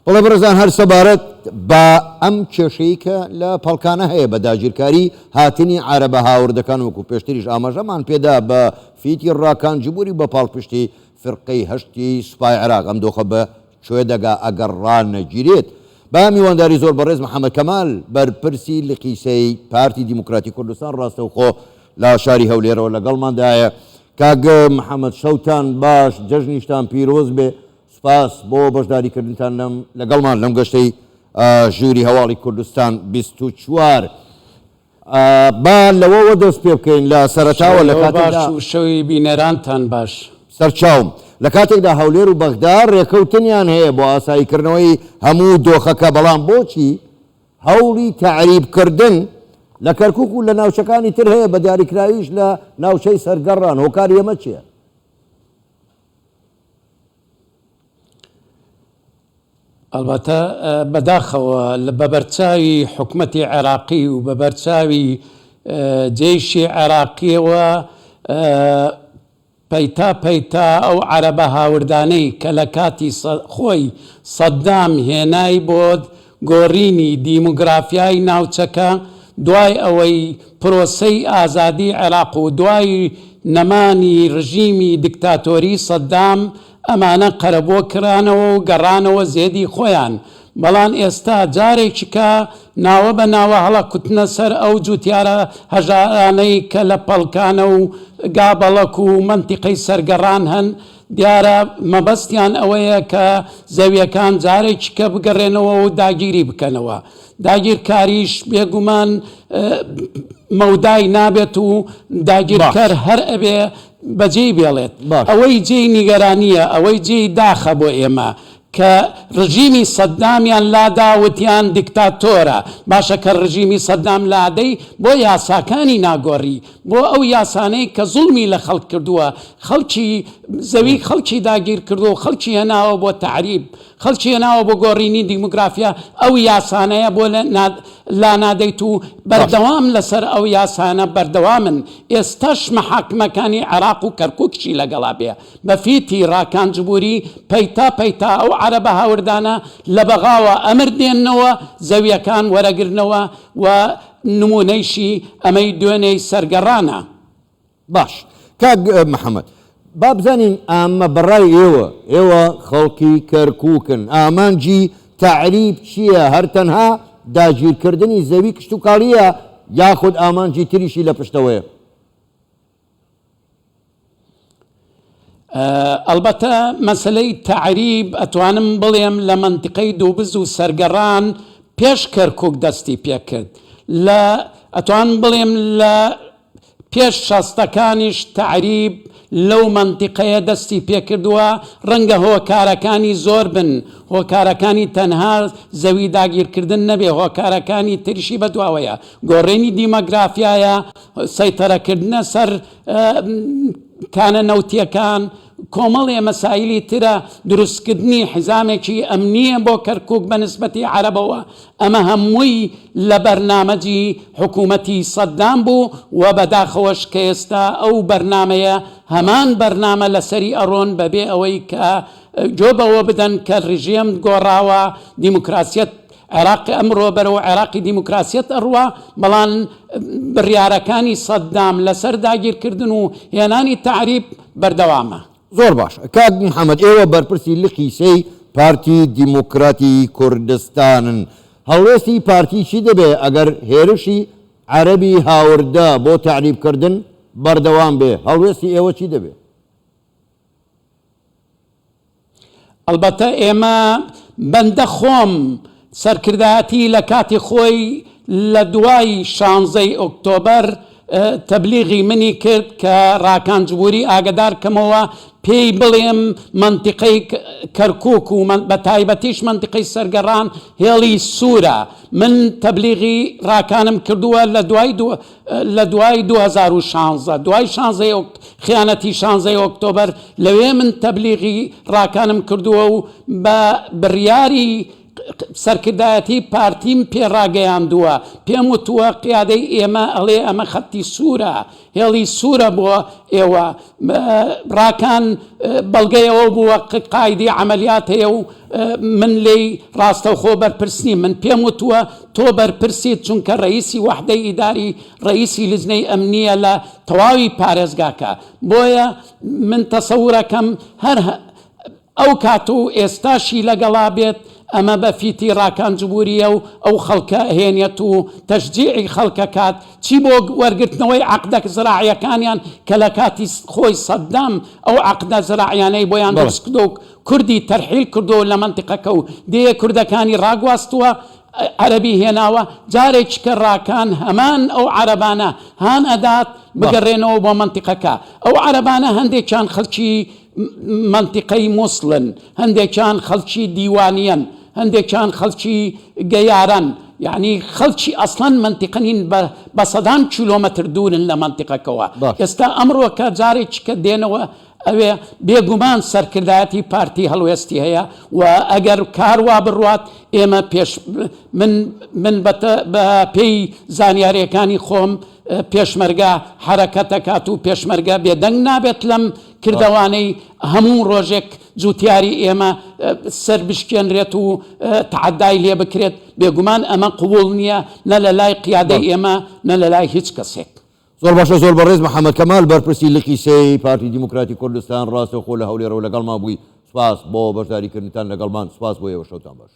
بەڵێ بەڕێزان هەر سەبارەت بە ئەم کێشەی کە لە پەڵکانە هەیە بە داگیرکاری هاتنی عەرەبە هاوردەکان وەکو پێشتریش ئاماژەمان پێدا بە فیتی ڕاکان جبووری بە پاڵپشتی فرقەی هەشتی سوپای عێراق ئەم دۆخە بە کوێ دەگا ئەگەر ڕانەگیرێت. با میوانداری زۆر بەڕێز محەممەد کەمال بەرپرسی لە قیسەی پارتی دیموکراتی کوردستان ڕاستەوخۆ لە شاری هەولێرەوە لەگەڵماندایە. کاک محەممەد شەوتان باش، جەژنیشتان پیرۆز بێ، سپاس بۆ بەشداریکردنتان لەگەڵمان لەم گەشتەی ژووری هەواڵی کوردستان 24. با لەوەوە دەست پێ بکەین لە سەرەتاوە لە کاتێکدا شەوی بینەرانتان باش سەرچاوم لە کاتێکدا هەولێر و بەغداد ڕێکەوتنیان هەیە بۆ ئاساییکردنەوەی هەموو دۆخەکە، بەڵام بۆچی هەوڵی تەعریبکردن لە کەرکووک و لە ناوچەکانی تر هەیە بە دیاریکراویش لە ناوچەی سەرگەڕان؟ هۆکاری ئێمە چییە؟ ئەلبەتە بەداخەوە بە بەرچاوی حکومەتی عێراقی و بە بەرچاوی جێیشی عێراقیەوە پەیتا ئەو عەرەبە هاوردانەی کە لە کاتی خۆی سەددام هێنای بۆ گۆڕینی دیموگرافیای ناوچەکە دوای ئەوەی پرۆسەی ئازادی عێراق و دوای نەمانی ڕژیمی دیکتاتۆری سەددام ئەمانە قەرەبۆ کرانەوە و گەڕانەوە زێدی خۆیان. بەڵام ئێستا جارێکی کە ناوە بە ناوە هەڵە کوتنە سەر ئەو جوتیارە هەژارانەی کە لە پەڵکانە و گابەڵک و منتیقەی سەرگەڕان هەن، دیارە مەبەستیان ئەوەیە کە زەویەکان جارێکی کە بگەڕێنەوە و داگیری بکەنەوە. داگیرکاریش بێگومان مەودای نابێت و داگیرکەر هەر ئەبێ بەجێی بێڵێت. ئەوەی جێی نیگەرانیە، ئەوەی جێی داخە بۆ ئێمە کە ڕژیمی سەددامیان لاداوتیان دیکتاتۆرە. باشە کە ڕژیمی سەددام لادەی بۆ یاساکانی ناگۆڕی، بۆ ئەو یاسانەی کە زوڵمی لە خەڵک کردووە، خەڵکی زەوی خەڵکی داگیر کردو و خەڵکی هێناوە بۆ تەعریب، خەڵکی هێناوە بۆ گۆڕینی دیموگرافیا. ئەو یاسانەیە بۆ لا نادەیت و بەردەوام لەسەر ئەو یاسانە بەردەوامن. ئێستاش مەحاکمەکانی عێراق و کەرکووکشی لەگەڵا بێ بە فیتی ڕاکان جبووری پەیتا ئەو عەرەبە هاوردانە لە بەغاوە ئەمر دێننەوە، زەویەکان وەرەگرنەوە و نمونەیشی ئەمەی دوێنەی سەرگەڕانە. باش کاک محەممەد، با بزانین ئامە بەڕای ئێوە خەڵکی کەرکووکن، ئامانجی تەعریب چییە؟ هەر تەنها داگیرکردنی زەوی کشت و کاڵیە یاخود ئامانجی تریشی لە پشتەوەیە؟ ئەلبەتە مەسلەی تەعریب ئەتوانم بڵێم لە منتیقەی دووبز و سەرگەڕان پێش کەرکووک دەستی پێکرد. ئەتوانم بڵێم لە پێش شەستەکانیش تەعریب لەو منتیقەیە دەستی پێکردووە. ڕەنگە هۆکارەکانی زۆر بن، هۆکارەکانی تەنها زەوی داگیرکردن نەبێ، هۆکارەکانی تریشی بەدواوەیە، گۆڕینی دیمۆگرافیایە، سەیتەرەکردنە سەر کانە نەوتیەکان، کۆمەڵێ مەسایلی ترە، دروستکردنی حیزامێکی ئەمنیە بۆ کەرکووک بە نسبەتی عەرەبەوە. ئەمە هەمووی لە بەرنامەجی حکوومەتی سەددام بوو و بەداخەوەش کە ئێستا ئەو بەرنامەیە هەمان بەرنامە لەسەری ئەڕۆن بەبێ ئەوەی کە جۆ بەوە بدەن کە ڕژیم گۆڕاوە، دیموکراسیەت عێراقی ئەمڕۆ بەرەوە عێراقی دیموکراسیەت ئەڕوا، بەڵام بڕیارەکانی سەددام لەسەر داگیرکردن و هێنانی تەعریب بەردەوامە. زۆر باش کاک محەممەد، ئێوە بەرپرسی لە قیسەی پارتی دیموکراتی کوردستانن، هەڵوێستی پارتی چی دەبێ ئەگەر هێرشی عەرەبی هاوردە بۆ تەعریبکردن بەردەوام بێ؟ هەڵوێستی ئێوە چی دەبێ؟ ئەلبەتە ئێمە بەندە خۆم سەرکردایەتی لە کاتی خۆی لە دوای 16 ئۆکتۆبەر تەبلیغی منی کرد کە ڕاکانجبووری ئاگدار کەمەوە پێی بڵێم منتیقەی کەرکووک و بە تایبەتیش منتیقەی سەرگەڕان هێڵی سوورە. من تەبلیغی ڕاکانم کردووە لە دوای 2016 دوای خیانەتی 16 ئۆکتۆبەر، لەوێ من تەبلیغی ڕاکانم کردووە و بە بڕیاری سەرکردایەتی پارتیم پێڕاگەیاندووە پێم وتووە قیادەی ئێمە ئەڵێ ئەمە خەتی سوورە هێڵی سوورە بۆ ئێوە ڕاکان بەڵگەیەوە بووە قایدی عملیات هەیە و من لێی ڕاستەوخۆ بەرپرسنی من پێم وتووە تۆ بەرپرسیت چونکە ڕئیسی وەحدەی ئیداری ڕئیسی لجنەی ئەمنیە لە تەواوی پارێزگاکە بۆیە من تەسەورەکەم هەر ئەو کات و ئێستاشی لەگەڵا بێت ئەمە بە فیتی ڕاکانجبووریە و ئەو خەڵکە هێنێت و تەشجیعی خەڵکەکات چی بۆ وەرگرتنەوەی عەقدە زراعیەکانیان کە لە کاتی خۆی سەددام ئەو عەقدە زراعیانەی بۆیان دەست کردو و کوردی تەرحیل کردو لە منتیقەکە و دێ کوردەکانی ڕاگواستووە عەرەبی هێناوە جارێکی کە ڕاکان هەمان ئەو عەرەبانە هان ئەدات بگەڕێنەوە بۆ منتیقەکە ئەو عەرەبانە هەندێکیان خەڵکی منتیقەی مووسڵن هەندێکیان خەڵکی دیوانیان هەندێکیان خەڵکی گەیاران یعنی خەڵکی ئەسڵەن منتیقەنین بە سەدان کیلۆمەتر دوورن لە منتیقەکەەوە ئێستا ئەمڕۆ کە جارێکی کە دێنەوە ئەوێ بێگومان سەرکردایەتی پارتی هەڵوێستی هەیە و ئەگەر کاروا بڕوات ئێمە من بە پێی زانیاریەکانی خۆم پێشمەرگە حرەکەتەکات و پێشمەرگە بێدەنگ نابێت لەم کردەوانەی هەموو ڕۆژێک جوتیاری ئێمە سەر بشکێنرێت و تعەدای لێ بکرێت بێگومان ئەمە قبوڵ نییە نە لە لای قیادەی ئێمە نە لە لای هیچ کەسێک زۆر باشە زۆر بەڕێز محەممەد کەمال بەرپرسی لقی سەی پارتی دیموکراتی کوردستان ڕاستەوخۆ لە هەولێرەوە لەگەڵما بووی سوپاس بۆ بەشداریکردنتان لەگەڵمان سوپاس بۆ ئێوە شەوتان باش